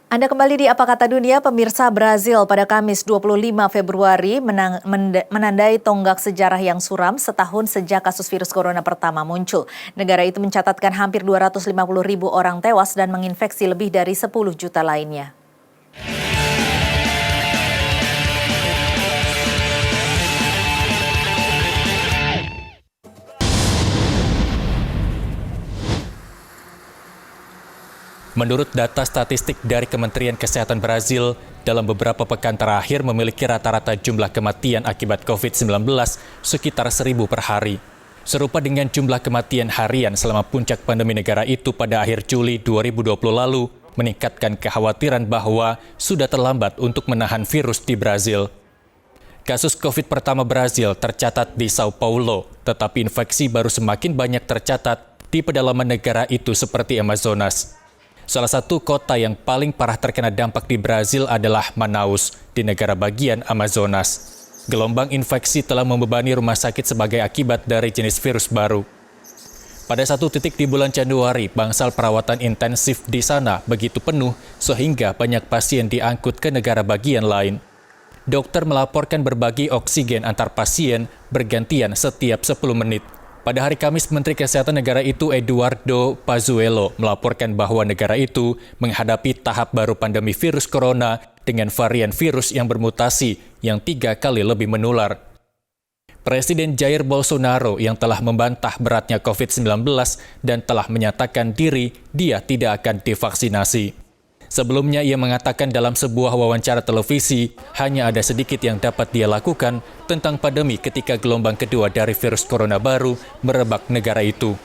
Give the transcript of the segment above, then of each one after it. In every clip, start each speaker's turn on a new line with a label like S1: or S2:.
S1: Anda kembali di Apa Kata Dunia, pemirsa. Brazil pada Kamis 25 Februari menandai tonggak sejarah yang suram setahun sejak kasus virus corona pertama muncul. Negara itu mencatatkan hampir 250.000 orang tewas dan menginfeksi lebih dari 10 juta lainnya.
S2: Menurut data statistik dari Kementerian Kesehatan Brazil, dalam beberapa pekan terakhir memiliki rata-rata jumlah kematian akibat COVID-19 sekitar 1.000 per hari. Serupa dengan jumlah kematian harian selama puncak pandemi negara itu pada akhir Juli 2020 lalu, meningkatkan kekhawatiran bahwa sudah terlambat untuk menahan virus di Brazil. Kasus COVID pertama Brazil tercatat di Sao Paulo, tetapi infeksi baru semakin banyak tercatat di pedalaman negara itu seperti Amazonas. Salah satu kota yang paling parah terkena dampak di Brazil adalah Manaus, di negara bagian Amazonas. Gelombang infeksi telah membebani rumah sakit sebagai akibat dari jenis virus baru. Pada satu titik di bulan Januari, bangsal perawatan intensif di sana begitu penuh sehingga banyak pasien diangkut ke negara bagian lain. Dokter melaporkan berbagi oksigen antar pasien bergantian setiap 10 menit. Pada hari Kamis, Menteri Kesehatan negara itu Eduardo Pazuello melaporkan bahwa negara itu menghadapi tahap baru pandemi virus corona dengan varian virus yang bermutasi yang 3 kali lebih menular. Presiden Jair Bolsonaro yang telah membantah beratnya COVID-19 dan telah menyatakan dia tidak akan divaksinasi. Sebelumnya ia mengatakan dalam sebuah wawancara televisi, hanya ada sedikit yang dapat dia lakukan tentang pandemi ketika gelombang kedua dari virus corona baru merebak negara itu.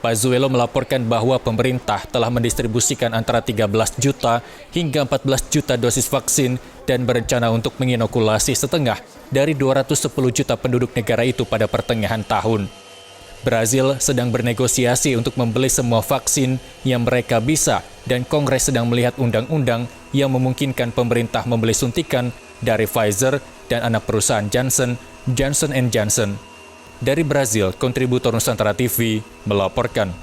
S2: Pazuello melaporkan bahwa pemerintah telah mendistribusikan antara 13 juta hingga 14 juta dosis vaksin dan berencana untuk menginokulasi setengah dari 210 juta penduduk negara itu pada pertengahan tahun. Brazil sedang bernegosiasi untuk membeli semua vaksin yang mereka bisa dan Kongres sedang melihat undang-undang yang memungkinkan pemerintah membeli suntikan dari Pfizer dan anak perusahaan Johnson & Johnson. Dari Brazil, kontributor Nusantara TV melaporkan.